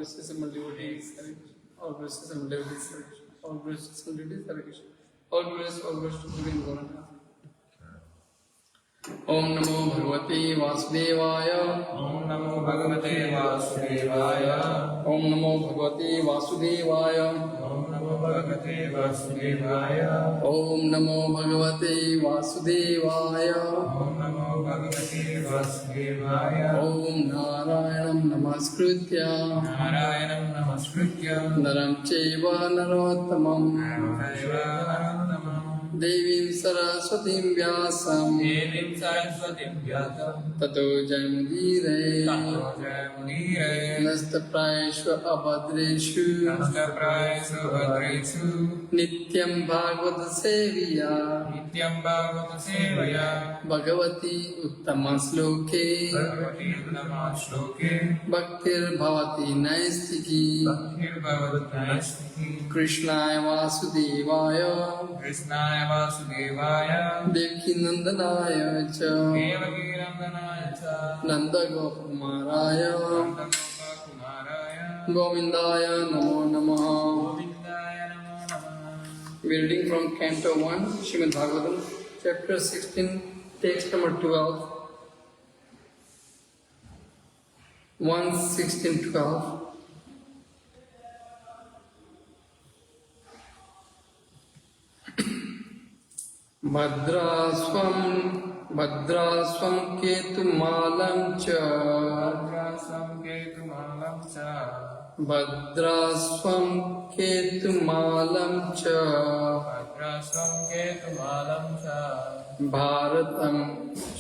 graces and devotees, Hare Krishna. All graces and devotees, Hare Krishna. All graces and devotees, Hare Krishna. All grace to Govinda Gauranga. Om Namo Bhagavate Vasudevaya. Om Namo Bhagavate Vasudevaya. Om Namo Bhagavate Vasudevaya. Om Namo Bhagavate Vasudevaya. Om Namo Bhagavate Vasudevaya. Om Namo Bhagavate Vasudevaya. Om Narayanam Namaskritya Narayanam Namaskritya Naram Chaiva Narottamam Narayana Devim Saraswatim Vyasam Devim Saraswatim Vyasam Tato Jayamudire Tato Jayamudire Nasta Prayeshva Abhadreshu Nasta Prayesu Bhadresu Nityam Bhagavata Seviya Nityam Bhagavata Sevaya Bhagavati Uttama Sloke Bhagavati Uttama Shloke Bhaktir Bhavati Naistiki Bhaktir Bhagavati Naistiki Krishnaya Vasudevaya Krishnaya Vasudevaya Devaki Nandanaya Cha Devaki Nandanaya Cha Nanda Gopakumaraya Nanda Gopakumaraya Govindaya Namo Namaha. Govindaya Namo Namaha. We are reading from Canto 1, Śrīmad-Bhāgavatam, chapter 16, text number 12. 1:16-12. Bhadrasvam ketumalam cha Bhadrasam Ketumalam Cha Bhadrasvam ketumalam cha Bhadrasam Ketumalam Cha Bharatam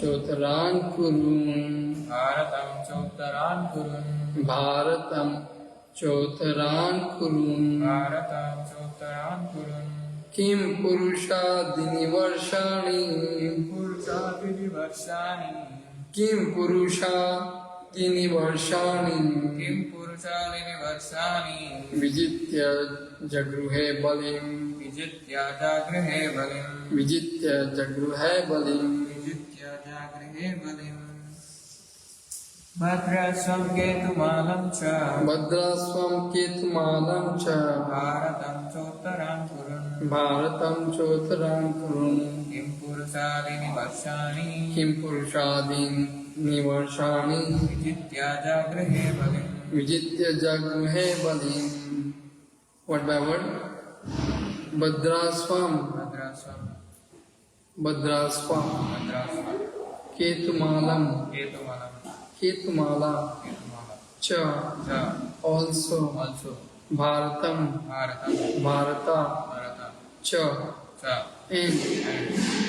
chotaran kurun Bharatam Chotaran Kurun Bharatam chotaran kurun Bharatam Chotaran Kurun Kim purusha dinivarshani Purusavidi Varshani Kim purusha dinivarshani Kim Purusavidi Varshani Vijitya jagruhe balim Vijitya Jagrihe Balim Vijitya jagruhe balim Vijitya Jagrihe Balim Bhadrasam Ketumalam Cha Bhadrasvam ketumalam cha Bharatam Chotaran Kurun Bharatam chotaran kurun Kim Purusavidi Varshani Kim purushadin nivarshani Vijitya Jagrihe Balim Vijitya jagruhe balim. Word by word. Bhadrasvam Bhadrasam Bhadrasvam Bhadrasam ketumalam Ketumalam ketumala Ketumala cha Cha also Also Bharatam Bharatam Bharata Bharata cha Cha and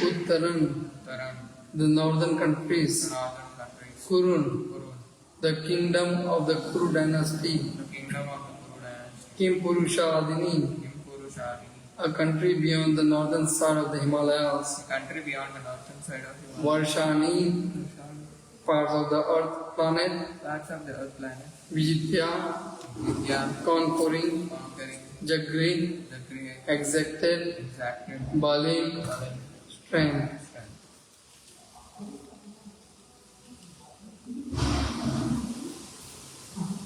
Uttaran Taran the northern countries Northern countries Kurun Kurun the kingdom of the Kuru dynasty The kingdom of the Kuru dynasty Kim Purushadini Kim Purushadini a country beyond the northern side of the Himalayas The country beyond the northern side of the Varshani parts of the earth planet parts of the earth planet Vijitya Vidya conquering Conquering Jagri The Great exacted Exacted Balim Balim strength.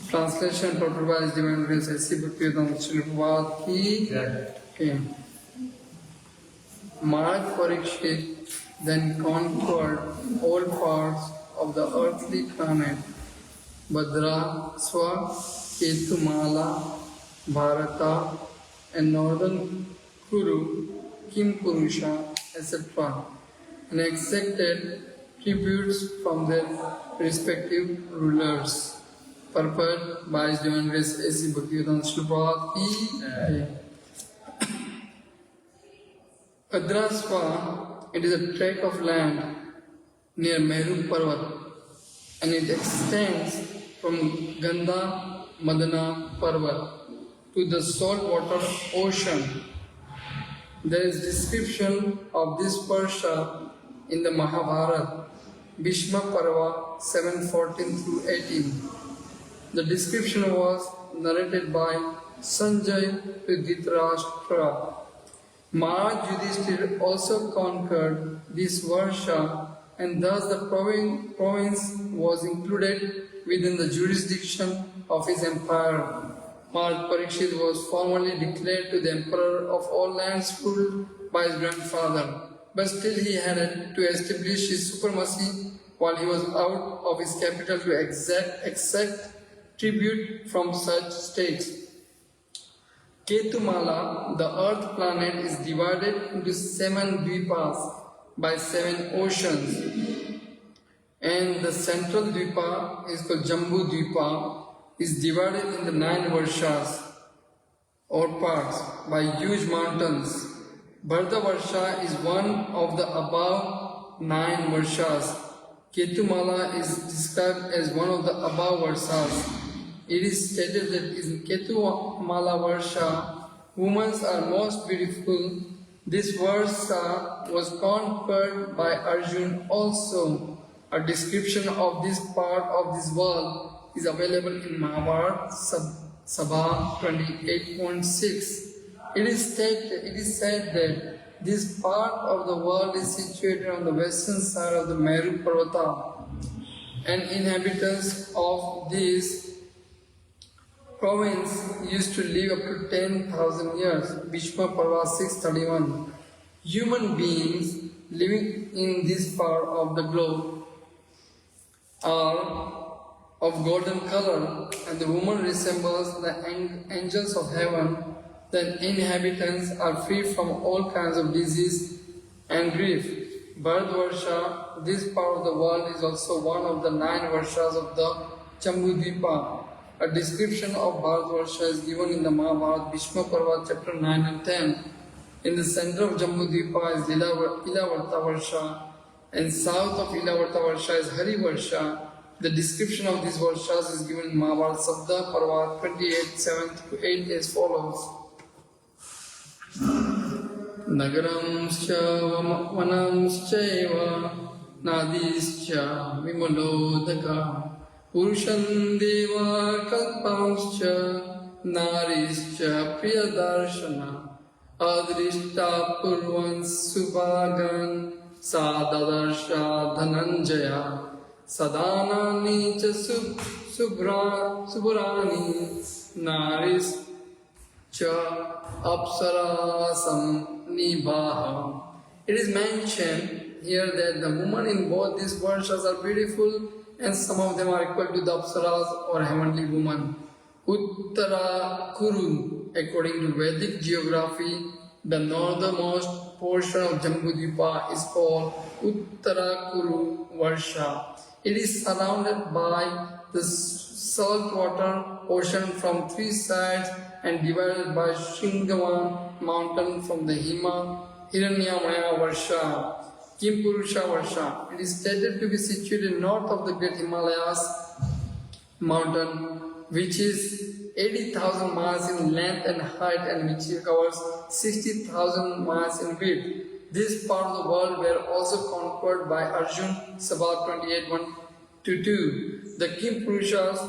Translation total by His Divine Grace A.C. Bhaktivedanta Śrīla Prabhupāda ki okay. Mahārāja Parīkṣit then conquered all parts of the earthly planet Bhadra, Swa, Ketumala, Bharata and northern Kuru, Kim Purusha, etc. and exacted tributes from their respective rulers. Purport by His Divine Grace A.C. Bhaktivedanta Śrīla Prabhupāda ki Bhadrasva, it is a tract of land near Meru Parvat and it extends from Gandha Madana Parvat to the saltwater ocean. There is description of this Parsha in the Mahabharata, Bhishma Parva 7:14-18. The description was narrated by Sanjay to Dhritarashtra. Mahārāja Yudhishthira also conquered this Varsha and thus the province was included within the jurisdiction of his empire. Mahārāja Parīkṣit was formally declared to the emperor of all lands ruled by his grandfather, but still he had to establish his supremacy while he was out of his capital to accept tribute from such states. Ketumala, the earth planet, is divided into 7 dvipas by 7 oceans, and the central dvipa is called Jambu Dvipa, is divided into 9 varshas or parts by huge mountains. Bharatavarsha is one of the above 9 varshas. Ketumala is described as one of the above varshas. It is stated that in Ketumala Varsha, women are most beautiful. This Varsha was conquered by Arjuna also. A description of this part of this world is available in Mahārāja Sabha 28.6. It is said that this part of the world is situated on the western side of the Meru Parvata, and inhabitants of this province used to live up to 10,000 years. Bhishma Parva 631. Human beings living in this part of the globe are of golden color, and the woman resembles the angels of heaven. The inhabitants are free from all kinds of disease and grief. Bharatvarsha, this part of the world, is also one of the 9 varshas of the Jambudvipa. A description of Bharatvarsha is given in the Mahabharata, Bhishma Parva, chapter 9 and 10. In the center of Jambudvipa is Ilavarta Varsha, and south of Ilavarta Varsha is Hari Varsha. The description of these varshas is given in Mahabharata Sabda Parva 28, 7-8 as follows. Nagaramscha vanamschaiva nadischa vimalodaka Purusham deva kalpamscha narischa priyadarshana adrishta purvan subhagan sadadarsha dhananjaya Sadanani cha subrani naris cha apsarasam nibaha. It is mentioned here that the women in both these varshas are beautiful, and some of them are equal to the apsaras or heavenly women. Uttara Kuru, according to Vedic geography, the northernmost portion of Jambudvipa is called Uttara Kuru Varsha. It is surrounded by the saltwater ocean from 3 sides and divided by Shringavan mountain from the Hiranyamaya Varsha, Kimpurusha Varsha. It is stated to be situated north of the Great Himalayas mountain, which is 80,000 miles in length and height, and which covers 60,000 miles in width. This part of the world were also conquered by Arjuna, Sabha 28:1-2. The Kimpurushas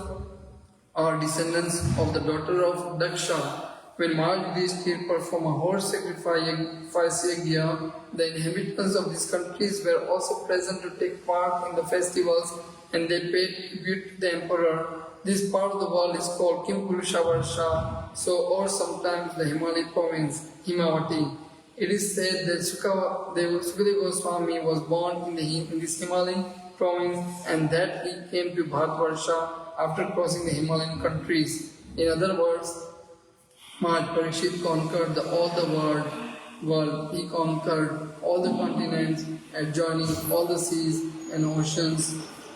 are descendants of the daughter of Daksha. When Mahārāja performed a horse sacrifice yajna, the inhabitants of these countries were also present to take part in the festivals, and they paid tribute to the emperor. This part of the world is called Kimpurusha Varsha, or sometimes the Himalayan province, Himavati. It is said that Sukadeva Goswami was born in this Himalayan province, and that he came to Bharatvarsha after crossing the Himalayan countries. In other words, Mahārāja Parīkṣit conquered all the world. He conquered all the continents, adjoining all the seas and oceans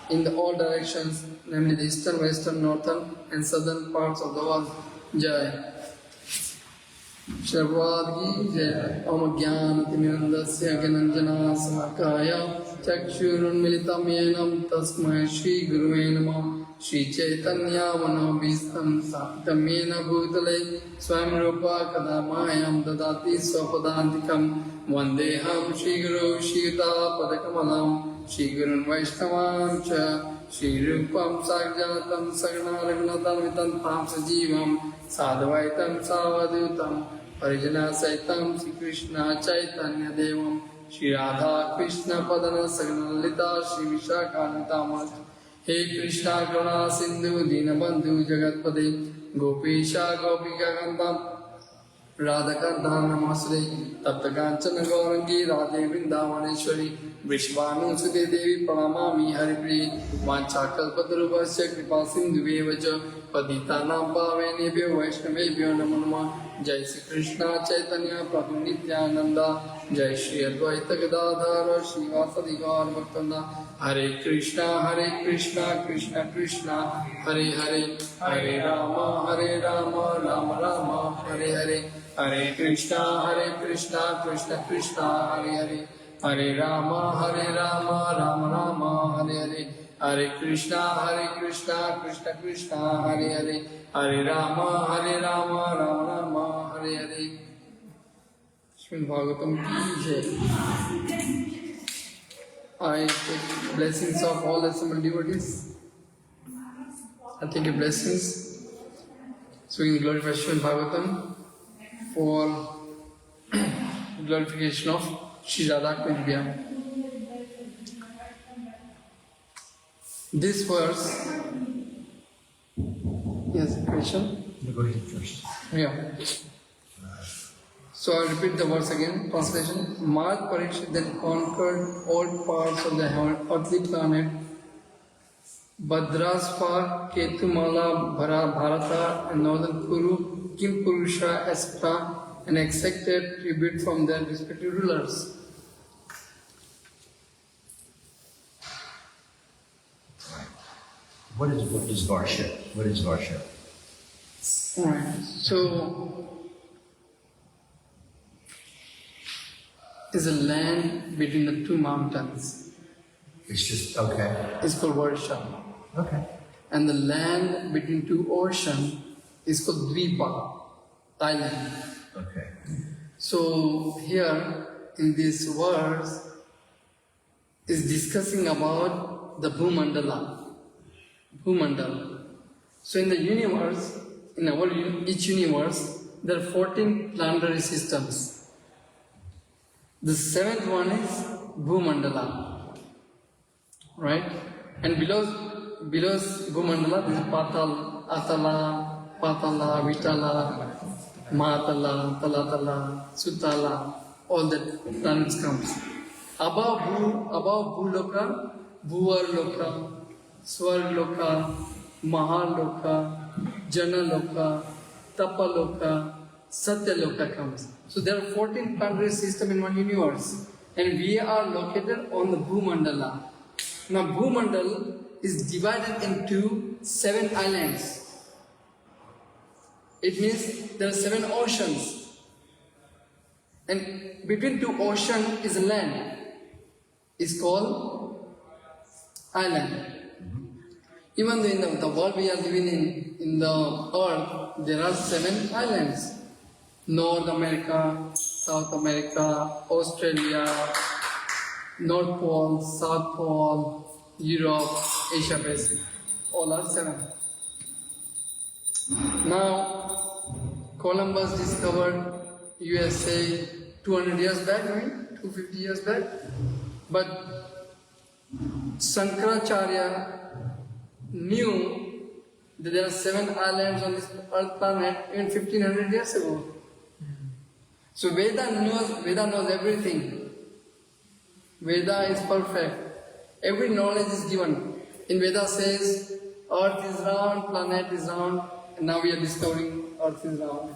in all directions, namely the eastern, western, northern and southern parts of the world. Jai. Shravadgi Jai. Om Jnanatimirandasya Gyananjana Samakaya Chakshurunmilitam Yenam Tasmai Shri Guruve Namah. Shri Chaitanya Manobhistam Satam Yena Bhutale Swayam Rupa Kadamayam Dadati Swapadantikam Vandeham Shri Guru Shri Yuta Padakamalam Shri Gurun Vaishnavam Cha Shri Rupam Sakjatam Sagna Raghunatam Vitantam Sajivam Sadvaitam Savadutam Parijana Saitam Shri Krishna Chaitanya Devam Shri Radha Krishna Padana Sagna Lita Shri Vishakhanitamat He Krishna Karuna Sindhu Dinabandhu Jagatpade Gopesha Gopika Kandam Radhakartha Namasre Taptakanchana Gaurangi Radhe Vrindavaneshwari Vishvanu Sute Devi Pranamami Haripriye Vanchakalpatarubhasya Kripa Sindhuvevacha Patitanam Pavanebhyo Vaishnavebhyo Namo Namah Jai Shri Krishna Chaitanya Prabhu Nityananda Jai Shri Advaita Gadadhara Srivasadi Gaur Bhaktanda Hare Krishna Krishna Krishna Hare Hare Hare Rama Rama Rama Hare Hare Hare Krishna Krishna Krishna Hare Hare Hare Rama Rama Rama Hare Hare Hare Krishna Krishna Krishna Hare Hare Hare Rama Rama Rama Hare Hare Śrīmad-Bhāgavatam ki jai. I take blessings of all assembled devotees. I take your blessings. So we can glorify Śrīmad-Bhāgavatam for glorification of Shri Radha Kundya. This verse, yes, question? You go ahead first. Yeah. So I'll repeat the verse again. Translation. Mahārāja Parīkṣit then conquered all parts of the earthly planet. Bhadraspar, Ketumala, Bharata, and northern Kuru, Kimpurusha, etc., and accepted tribute from their respective rulers. What is Varsha? What is Varsha? Alright, so is a land between the two mountains. It's just, okay. It's called Varsha. Okay. And the land between two oceans is called Dvipa, island. Okay. So here in this verse is discussing about the Bhumandala. Bhumandala. So in the universe, in each universe, there are 14 planetary systems. The seventh one is Bhumandala, right? And below Bhumandala, there is Patal, Atala, Patala, Vitala, Mahatala, Talatala, Sutala, all the planets comes. Above Bhuloka, Bhuvarloka, Swarloka, Mahaloka, Janaloka, Tapaloka, Satyaloka comes. So there are 14 planetary systems in one universe, and we are located on the Bhumandala. Now Bhumandala is divided into 7 islands. It means there are 7 oceans, and between two oceans is a land. It's called island. Even though in the world we are living in the earth, there are 7 islands. North America, South America, Australia, North Pole, South Pole, Europe, Asia Pacific. All are 7. Now, Columbus discovered USA 200 years back, right? 250 years back. But Shankaracharya knew that there are 7 islands on this earth planet even 1500 years ago. So Veda knows everything. Veda is perfect. Every knowledge is given. In Veda says, earth is round, planet is round, and now we are discovering earth is round.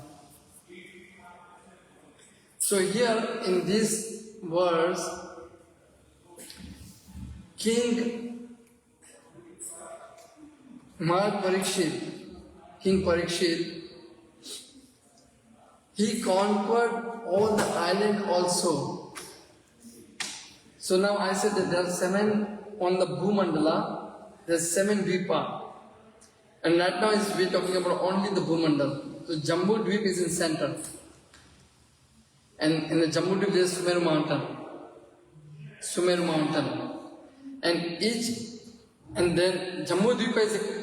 So here in this verse, King Mahārāja Parīkṣit, King Parīkṣit, he conquered all the island also. So now I said that there are 7 on the Bhumandala, there are 7 Dvipa. And right now we're talking about only the Bhumandala. So Jambu Dvip is in center. And in the Jambu Dvip there is Sumeru mountain. And then Jambu Dvipa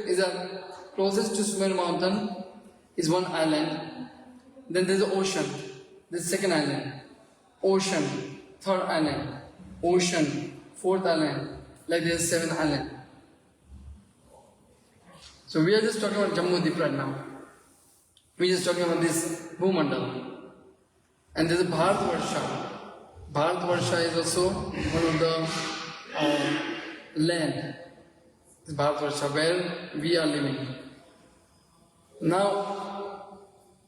is a closest to Sumeru mountain is one island. Then there is the ocean. There's second island. Ocean, third island. Ocean, fourth island. Like there is 7 islands. So we are just talking about Jambudvīpa right now. We are just talking about this Bhumandal. And there's a Bharatvarsha. Bharatvarsha is also one of the land. It's Bharatvarsha, where we are living. Now,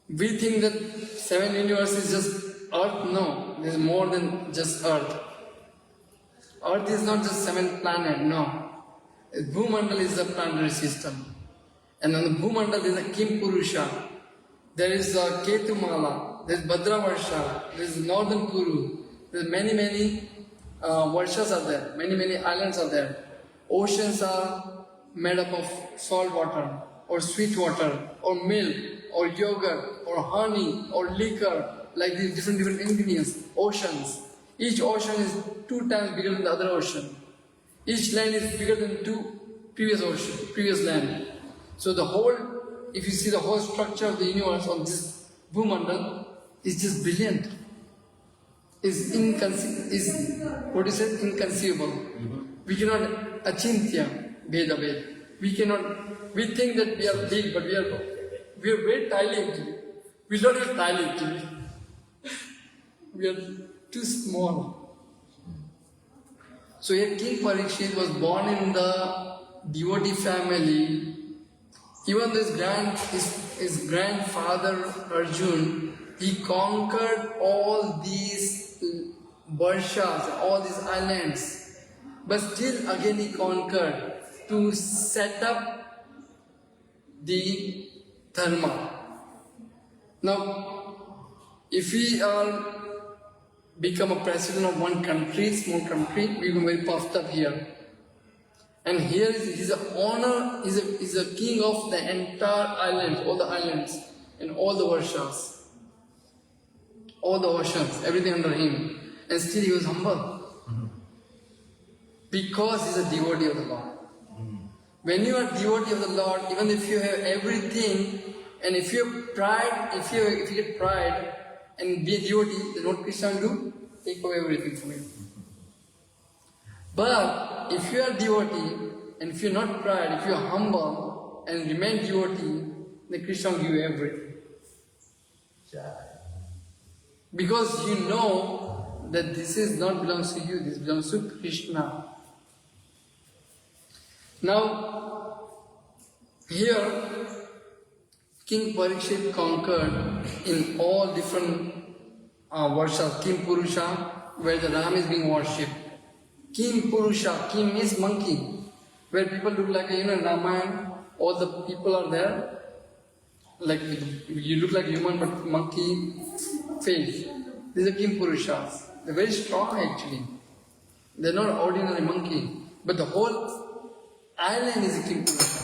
we think that 7 universes is just Earth. No, there's more than just Earth. Earth is not just 7 planets, no. Bhumandal is the planetary system. And on the Bhumandal there is a Kim Purusha, there is a Ketumala, there is Bhadravarsha, there is Northern Kuru, there are many varshas are there, many islands are there. Oceans are made up of salt water, or sweet water, or milk, or yogurt, or honey, or liquor, like these different ingredients. Oceans. Each ocean is 2 times bigger than the other ocean. Each land is bigger than 2 previous land. So the whole, if you see the whole structure of the universe on this Bhumandal, is just brilliant. Is inconceivable. We cannot achintya Veda Ved. We think that we are big, but we are very tiny actually. We don't have tiny actually. We are too small. So here King Parīkṣit was born in the devotee family. Even his grandfather Arjun, he conquered all these varshas, all these islands. But still again he conquered to set up the Dharma. Now, if we become a president of one country, small country, we become very puffed up here. And here he's a king of the entire island, all the islands, and all the varshas, all the oceans, everything under him. And still he was humble. Because he's a devotee of the Lord. When you are a devotee of the Lord, even if you have everything, and if you have pride, if you get pride and be a devotee, then what Kṛṣṇa will do? Take away everything from you. But if you are a devotee, and if you are not pride, if you are humble and remain devotee, then Kṛṣṇa will give you everything. Because you know that this is not belongs to you, this belongs to Kṛṣṇa. Now, here, King Parīkṣit conquered in all different varshas. Kim Purusha, where the Ram is being worshipped. Kim Purusha, Kim means monkey, where people look like, Ramayana, all the people are there, like you look like human but monkey face. These are Kim Purushas. They're very strong actually. They're not ordinary monkey, but the whole island is a Kim Purusha.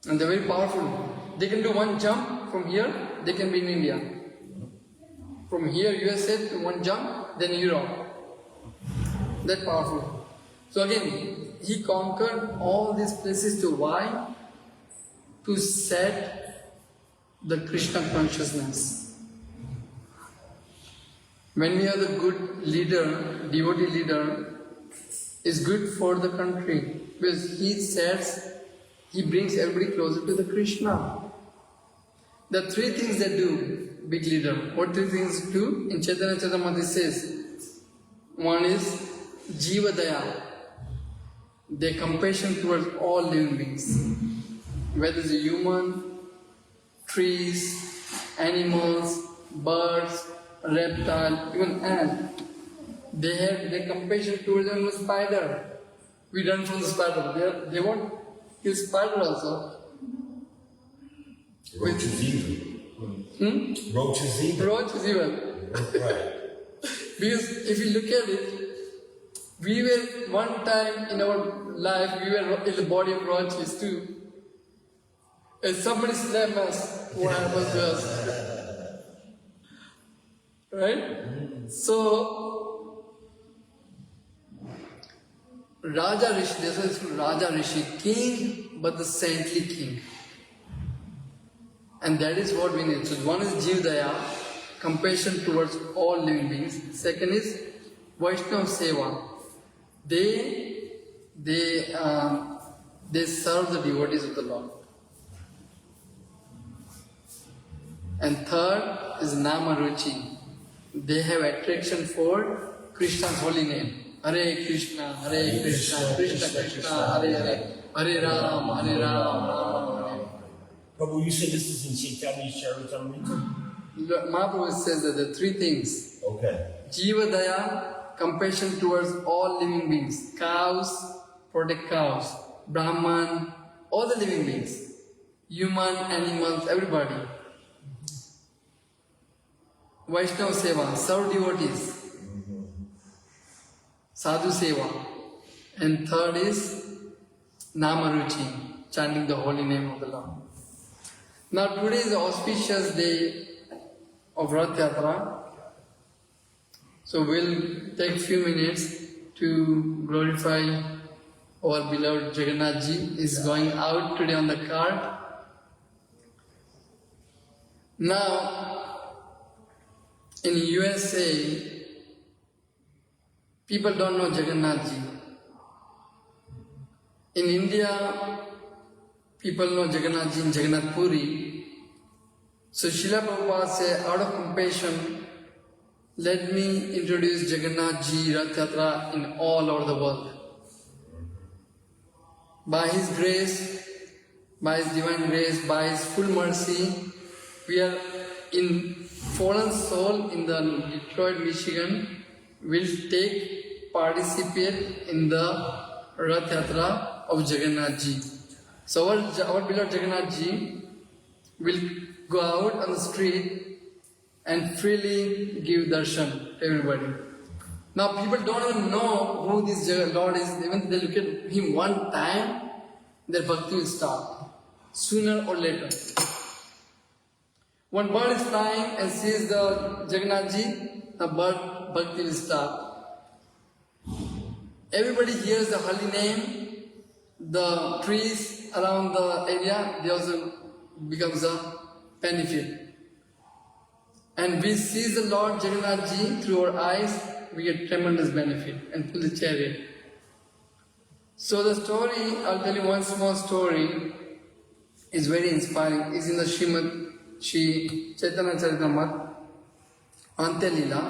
And they're very powerful. They can do one jump from here, they can be in India. From here, USA, to one jump, then Europe. That powerful. So again, he conquered all these places to why? To set the Kṛṣṇa consciousness. When we have a good leader, devotee leader, is good for the country. Because he brings everybody closer to the Kṛṣṇa. The 3 things they do, big leader. What 3 things do? In Chaitanya Charitamrita says, one is Jiva Daya. Their compassion towards all living beings. Whether it's a human, trees, animals, birds, reptile, even ant. They have their compassion towards even a spider. We run from the spider. They won't kill spider also. Roach is evil. Roach is evil. Roach is evil. Right. Because if you look at it, we were one time in our life, we were in the body of roaches too. If somebody slapped us, what happens to us? Right? So, Raja Rishi, this is Raja Rishi, king, but the saintly king. And that is what we need. So one is Jivdaya, compassion towards all living beings. Second is Vaishnava Seva. They they serve the devotees of the Lord. And third is Namaruchi. They have attraction for Krishna's holy name. Hare Krishna, Hare Krishna, Krishna Krishna, Hare Hare, Hare Ram, Ram Hare. Prabhu, you said this is in Chaitanya Charitamrita? Mahaprabhu says that there are three things. Okay. Jiva Daya, compassion towards all living beings. Cows, protect cows. Brahman, all the living beings. Human, animals, everybody. Vaishnava Seva, serve devotees. Sadhu Seva. And third is Namaruchi, chanting the holy name of the Lord. Now today is the auspicious day of Rath Yatra. So we'll take few minutes to glorify our beloved Jagannath Ji. Is going out today on the cart. Now, in USA, people don't know Jagannath Ji. In India, people know Jagannath Ji in Jagannath Puri. So Śrīla Prabhupāda said, out of compassion, let me introduce Jagannath Ji Rath Yatra in all over the world. By His grace, by His divine grace, by His full mercy, we are in fallen soul in the Detroit, Michigan, will participate in the Rath Yatra of Jagannath Ji. So our beloved Jagannath Ji will go out on the street and freely give darshan to everybody. Now people don't even know who this Lord is. Even they look at Him one time, their bhakti will start, sooner or later. One bird is flying and sees the Jagannath Ji, the bird bhakti will start. Everybody hears the holy name, the trees around the area, they also becomes a benefit. And we see the Lord Jagannath Ji through our eyes, we get tremendous benefit and pull the chariot. So the story, I'll tell you one small story, is very inspiring. It's in the Śrī Chaitanya Charitamrita, Ante Leela,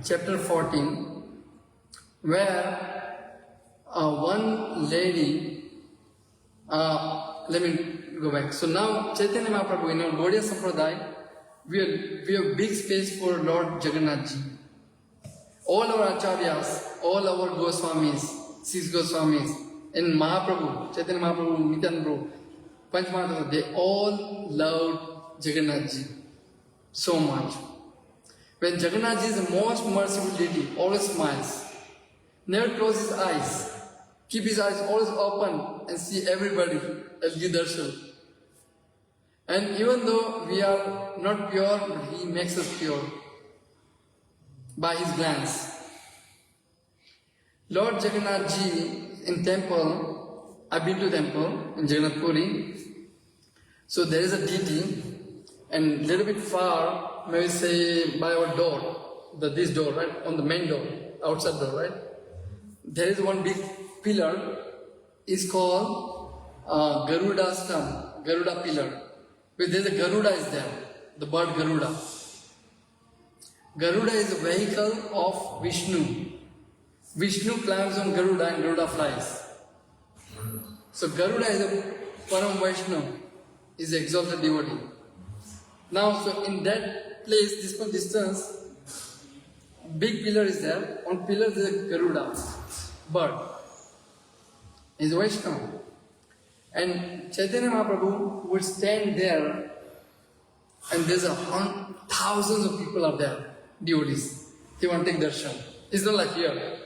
chapter 14, where one lady, let me go back. So now Chaitanya Mahaprabhu, in our Gaudiya Sampradaya, we have big space for Lord Jagannath Ji. All our acharyas, all our Goswamis, 6 Goswamis, and Mahaprabhu, Chaitanya Mahaprabhu, Nityananda Prabhu, Panchamahatma, they all loved Jagannath Ji so much. When Jagannath Ji is the most merciful deity, always smiles, never closes his eyes, keep his eyes always open and see everybody as give darshan. And even though we are not pure, but He makes us pure by His glance. Lord Jagannath Ji in temple, I've been to temple in Jagannath Puri. So there is a deity, and little bit far, maybe say by our door, this door, right, on the main door, outside door, right? There is one big pillar, is called Garuda stump, Garuda pillar. Where there's a Garuda is there, the bird Garuda. Garuda is a vehicle of Vishnu. Vishnu climbs on Garuda and Garuda flies. So Garuda is a Param Vaishnava, is an exalted devotee. Now, so in that place, this one distance, big pillar is there. On pillar there is a Garuda, bird. Is a Vaishnava. And Chaitanya Mahaprabhu would stand there, and there's thousands of people are there, devotees. They want to take darshan. It's not like here.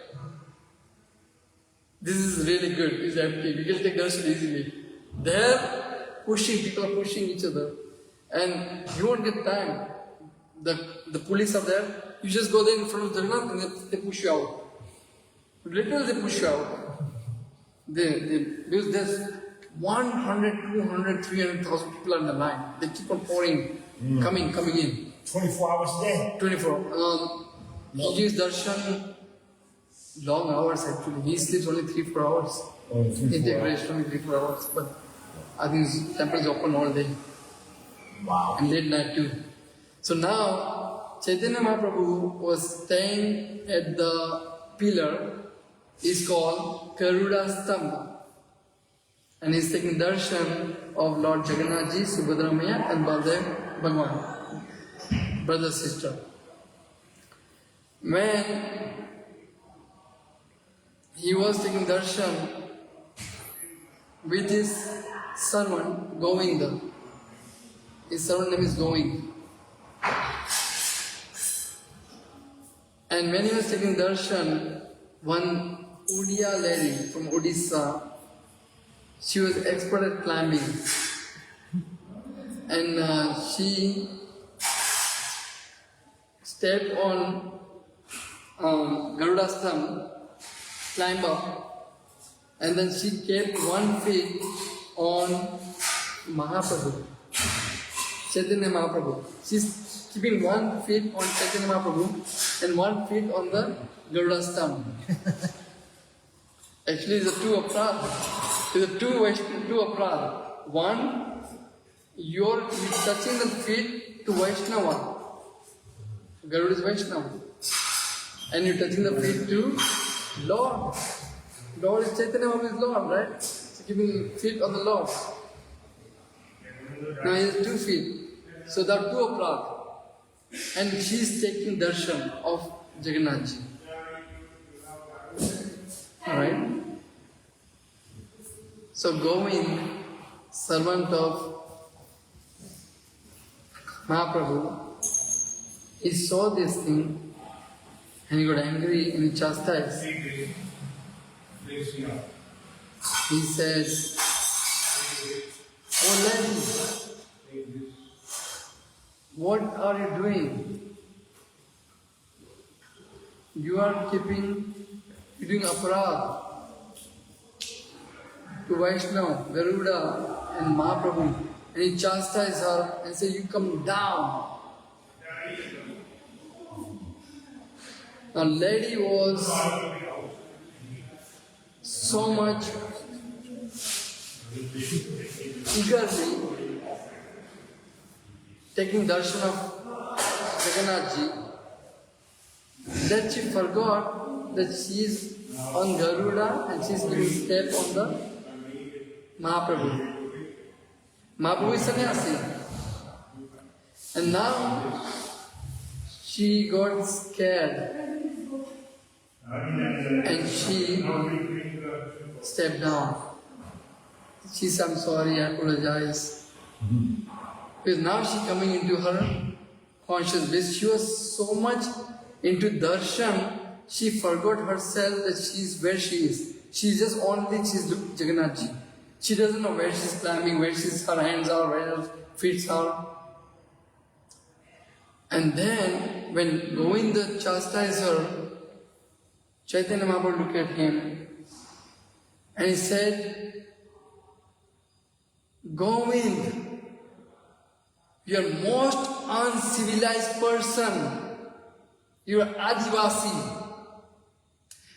This is really good. It's empty. We can take darshan easily. There, people are pushing each other, and you won't get time. The police are there. You just go there in front of Jagannath and they push you out. Literally, they push you out. Because there's 100, 200, 300,000 people on the line. They keep on pouring, coming in. 24 hours a day. 24. He gives darshan long hours actually. He sleeps only 3-4 hours. Only 3-4 He takes hours. rest only 3-4 hours. But I think his temple is open all day. Wow. And late night too. So now, Chaitanya Mahaprabhu was staying at the pillar, is called Garuda Stambha. And he's taking darshan of Lord Jagannath Ji, Subhadra Maya and Baldev Bhagwan, brother, sister. When he was taking darshan with his servant Govinda, his servant name is Govinda. And when he was taking darshan, one Odia lady from Odisha, she was expert at climbing. And she stepped on Garuda Stambha, climbed up, and then she kept 1 foot on Mahaprabhu, Chaitanya Mahaprabhu. She's keeping 1 foot on Chaitanya Mahaprabhu and 1 foot on the Garuda Stambha. Actually, it's a two aparadha. It's a two aparadha. One, you're touching the feet to Vaishnava. Garuda is Vaishnava. And you're touching the feet to Lord. Lord is Chaitanya Mahaprabhu is Lord, right? So keeping feet on the Lord. Now he has 2 feet. So there are 2 aparadha. And she's taking darshan of Jagannath Ji. Alright? So Govind, servant of Mahaprabhu, he saw this thing and he got angry and he chastised. He said, "Oh lady, what are you doing? You're doing aparadha to Vaishnava, Garuda and Mahaprabhu." And he chastised her and said, "You come down." Now lady was so much eagerly taking darshan of Jagannath Ji that she forgot that she is on Garuda and she is giving step on the Mahaprabhu. Mahaprabhu is sannyasi. And now she got scared and she stepped down. She said, "I'm sorry, I apologize." Because now she coming into her conscious bliss. She was so much into darshan, she forgot herself that she is where she is. She's Jagannath Ji. She doesn't know where she's climbing, where her hands are, where her feet are. And then when Govinda chastised her, Chaitanya Mahaprabhu looked at him and he said, "Govind, you are most uncivilized person. You are Adivasi."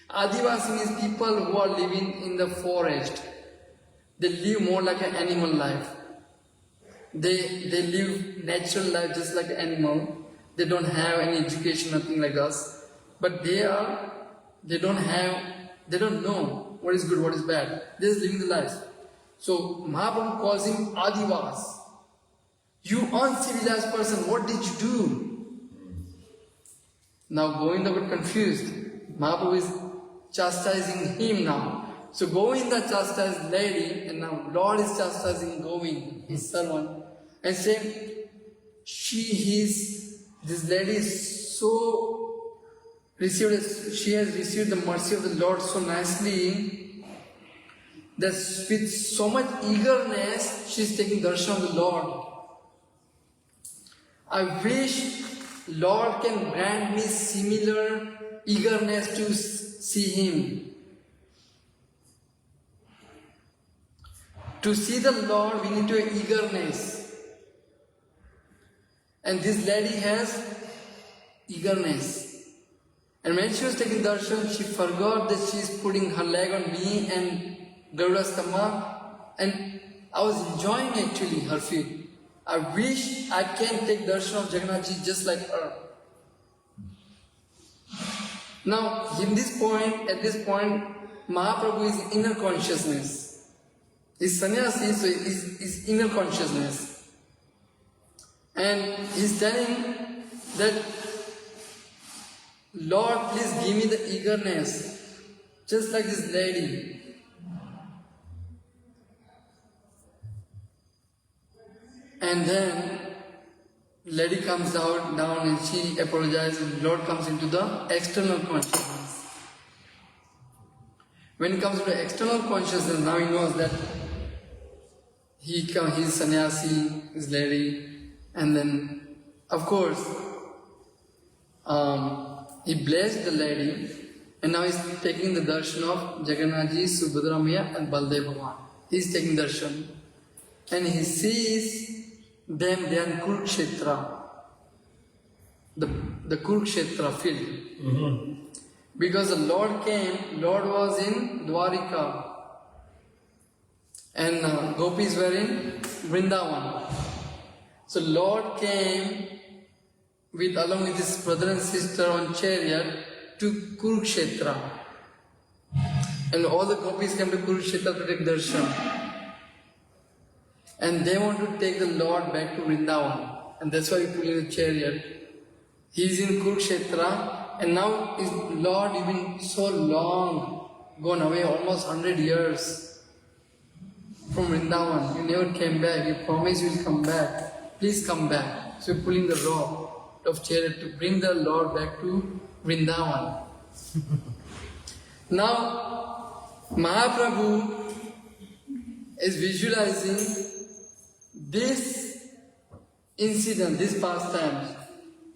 Adivasi means people who are living in the forest. They live more like an animal life. They live natural life just like an animal. They don't have any education, nothing like us. But they don't know what is good, what is bad. They're just living the life. So Mahaprabhu calls him Adivas. "You uncivilized person, what did you do?" Now Govinda got confused. Mahaprabhu is chastising him now. So Govinda chastised lady and now Lord is chastising Govinda, his servant, and saying, this lady is so she has received the mercy of the Lord so nicely that with so much eagerness she is taking darshan of the Lord. I wish Lord can grant me similar eagerness to see Him. To see the Lord, we need to have eagerness. And this lady has eagerness. And when she was taking darshan, she forgot that she is putting her leg on me and Garuda's stomach, and I was enjoying actually her feet. I wish I can take darshan of Jagannath just like her. Now, at this point, Mahaprabhu is inner consciousness. He's sannyasi, so is inner consciousness. And he's telling that, Lord, please give me the eagerness, just like this lady. And then lady comes down and she apologizes, and Lord comes into the external consciousness. When he comes to the external consciousness, now he knows that he's sannyasi, his lady, and then, of course, he blessed the lady, and now he's taking the darshan of Jagannathji, Subhadra Maya, and Baldev Bhagavan. He's taking darshan, and he sees them, they are in Kurukshetra, the Kurukshetra field. Mm-hmm. Because the Lord came, Lord was in Dwarika, and gopis were in Vrindavan. So Lord came along with his brother and sister on chariot to Kurukshetra. And all the gopis came to Kurukshetra to take darshan. And they want to take the Lord back to Vrindavan. And that's why he put in the chariot. He is in Kurukshetra, and now his Lord has been so long gone away, almost 100 years from Vrindavan. He never came back. He promised he will come back. Please come back. So we're pulling the rope of chariot to bring the Lord back to Vrindavan. Now, Mahaprabhu is visualizing this incident, this pastime,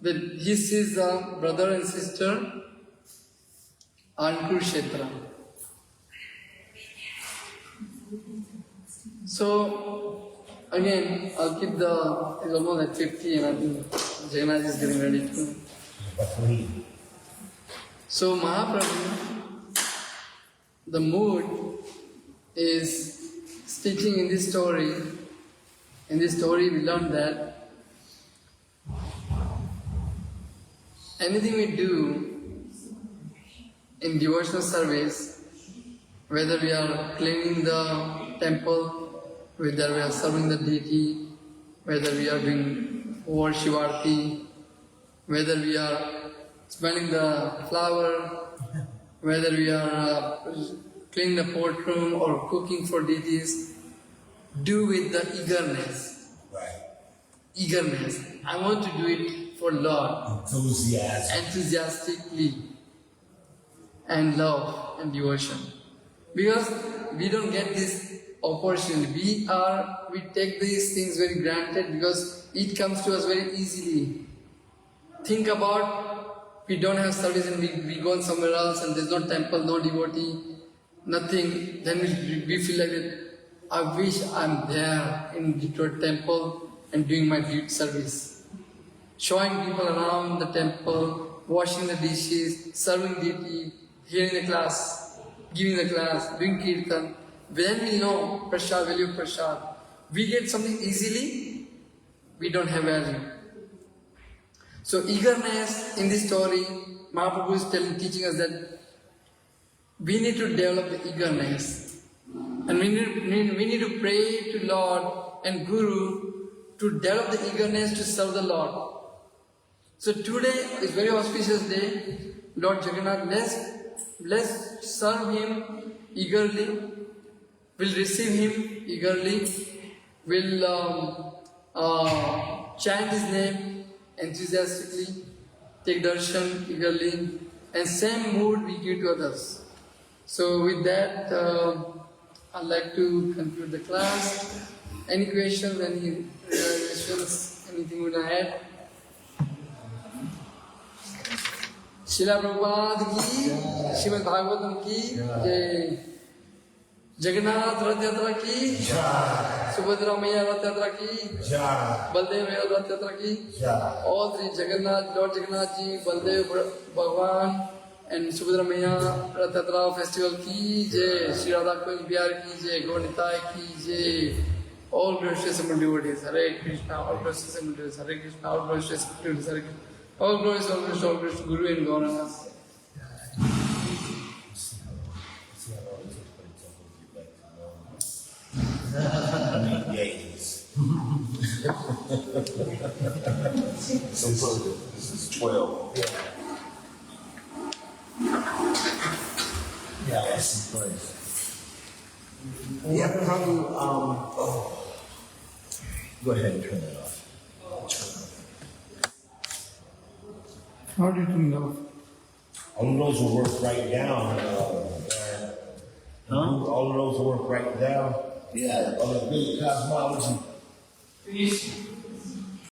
that he sees the brother and sister on Kurukshetra. So, again, I'll keep it's almost at 50, and I think Jagannath is getting ready too. So, Mahaprabhu, the mood is teaching in this story. In this story, we learn that anything we do in devotional service, whether we are cleaning the temple, whether we are serving the deity, whether we are doing Shivarti, whether we are smelling the flower, whether we are cleaning the pot room or cooking for deities, do with the eagerness. Right. Eagerness. I want to do it for Lord. Enthusiastically. And love and devotion. Because we don't get this opportunity. We take these things very granted because it comes to us very easily. Think about, we don't have service and we go somewhere else and there's no temple, no devotee, nothing. Then we feel like that. I wish I'm there in Detroit temple and doing my service. Showing people around the temple, washing the dishes, serving deity, hearing the class, giving the class, doing kirtan. Then we know prasad, value of prasad. We get something easily, we don't have value. So eagerness in this story, Mahaprabhu is teaching us that we need to develop the eagerness. And we need to pray to Lord and Guru to develop the eagerness to serve the Lord. So today is very auspicious day. Lord Jagannath, let's serve Him eagerly. We'll receive Him eagerly. We'll chant His name enthusiastically, take darshan eagerly, and same mood we give to others. So with that, I'd like to conclude the class. Any questions, any realizations, anything you want to add? Śrīla Prabhupāda ki, Śrīmad-Bhāgavatam ki, Jai. Jagannath Rath Yatra ki, Subhadra Maya Rath Yatra ki, Baldev Maya Rath Yatra ki. All three, Jagannath, Lord Jagannath ji, Baldev Bhagavan, and Subramaya Ratatra festival ki jai, Sri Radha Kunj Bihar ki jai, Govanitai ki jai. All glorious assembled devotees, Hare Krishna, all glorious assembled devotees, Hare Krishna, all glorious assembled devotees, Hare Krishna. All glorious, Guru and Gauranga. This is 12. Yeah, that's the place. Yeah, probably, go ahead and turn that off. How did you know? All of those will work right down. All of those will work right down. Yeah, on the big cosmology. Peace.